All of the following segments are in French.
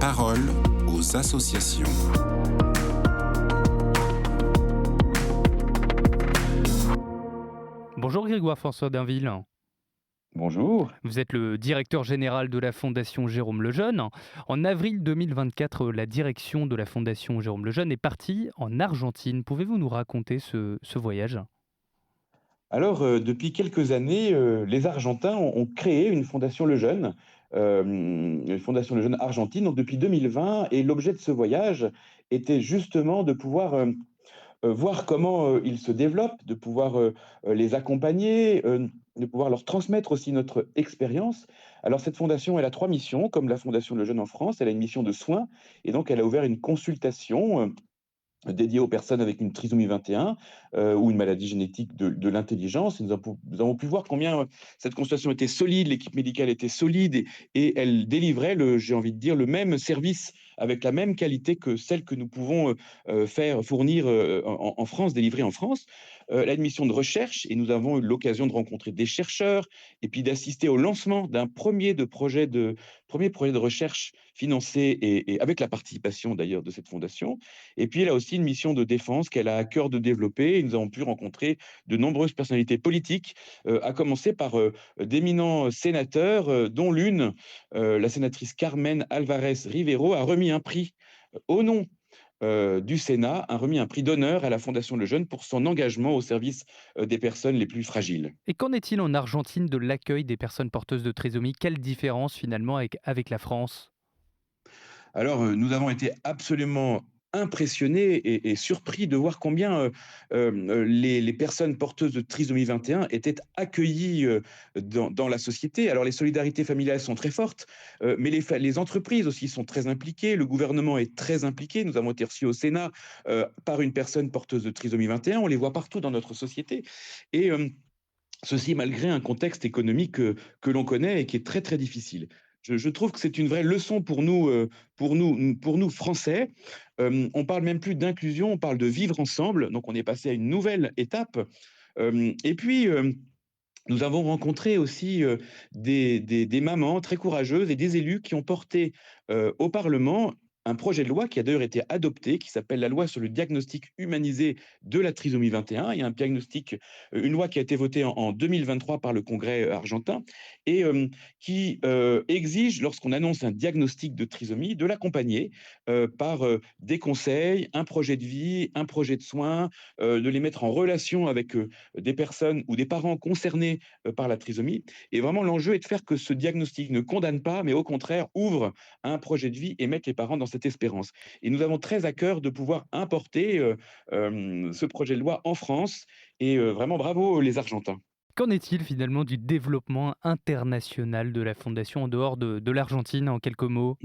parole aux associations. Bonjour Grégoire François Dainville. Bonjour. Vous êtes le directeur général de la Fondation Jérôme Lejeune. En avril 2024, la direction de la Fondation Jérôme Lejeune est partie en Argentine. Pouvez-vous nous raconter ce voyage ? Alors, depuis quelques années, les Argentins ont créé une Fondation Lejeune, une Fondation Lejeune argentine, donc depuis 2020. Et l'objet de ce voyage était justement de pouvoir voir comment ils se développent, de pouvoir les accompagner, de pouvoir leur transmettre aussi notre expérience. Alors, cette fondation, elle a trois missions, comme la Fondation Lejeune en France. Elle a une mission de soins, et donc elle a ouvert une consultation dédié aux personnes avec une trisomie 21 ou une maladie génétique de l'intelligence. Et nous avons pu voir combien cette consultation était solide, l'équipe médicale était solide et elle délivrait, j'ai envie de dire, le même service avec la même qualité que celle que nous pouvons fournir en France, délivrer en France. Elle a une mission de recherche et nous avons eu l'occasion de rencontrer des chercheurs et puis d'assister au lancement d'un premier projet de recherche financé et avec la participation d'ailleurs de cette fondation. Et puis, elle a aussi une mission de défense qu'elle a à cœur de développer. Et nous avons pu rencontrer de nombreuses personnalités politiques, à commencer par d'éminents sénateurs, dont l'une, la sénatrice Carmen Alvarez Rivero, a remis un prix au nom du Sénat, a remis un prix d'honneur à la Fondation Lejeune pour son engagement au service des personnes les plus fragiles. Et qu'en est-il en Argentine de l'accueil des personnes porteuses de trisomie ? Quelle différence finalement avec la France ? Alors, nous avons été absolument impressionnés et surpris de voir combien les personnes porteuses de trisomie 21 étaient accueillies dans la société. Alors, les solidarités familiales sont très fortes, mais les entreprises aussi sont très impliquées. Le gouvernement est très impliqué. Nous avons été reçus au Sénat par une personne porteuse de trisomie 21. On les voit partout dans notre société. Et ceci malgré un contexte économique que l'on connaît et qui est très, très difficile. Je trouve que c'est une vraie leçon pour nous Français. On parle même plus d'inclusion, on parle de vivre ensemble. Donc on est passé à une nouvelle étape. Et puis, nous avons rencontré aussi des mamans très courageuses et des élus qui ont porté au Parlement un projet de loi qui a d'ailleurs été adopté, qui s'appelle la loi sur le diagnostic humanisé de la trisomie 21. Il y a une loi qui a été votée en 2023 par le Congrès argentin et qui exige, lorsqu'on annonce un diagnostic de trisomie, de l'accompagner par des conseils, un projet de vie, un projet de soins, de les mettre en relation avec des personnes ou des parents concernés par la trisomie. Et vraiment, l'enjeu est de faire que ce diagnostic ne condamne pas, mais au contraire ouvre un projet de vie et mette les parents dans cette espérance. Et nous avons très à cœur de pouvoir importer ce projet de loi en France. Et vraiment, bravo les Argentins. Qu'en est-il finalement du développement international de la Fondation en dehors de l'Argentine, en quelques mots ?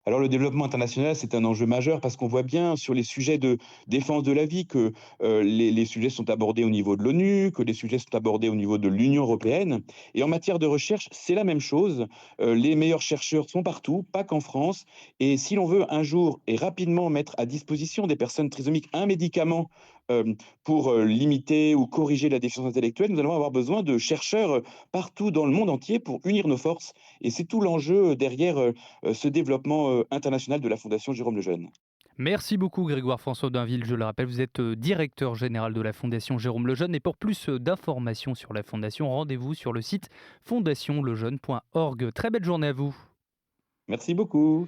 Alors le développement international, c'est un enjeu majeur parce qu'on voit bien sur les sujets de défense de la vie que les sujets sont abordés au niveau de l'ONU, que les sujets sont abordés au niveau de l'Union européenne. Et en matière de recherche, c'est la même chose. Les meilleurs chercheurs sont partout, pas qu'en France. Et si l'on veut un jour et rapidement mettre à disposition des personnes trisomiques un médicament pour limiter ou corriger la déficience intellectuelle, nous allons avoir besoin de chercheurs partout dans le monde entier pour unir nos forces. Et c'est tout l'enjeu derrière ce développement international de la Fondation Jérôme Lejeune. Merci beaucoup Grégoire François Dainville. Je le rappelle, vous êtes directeur général de la Fondation Jérôme Lejeune. Et pour plus d'informations sur la Fondation, rendez-vous sur le site fondationlejeune.org. Très belle journée à vous. Merci beaucoup.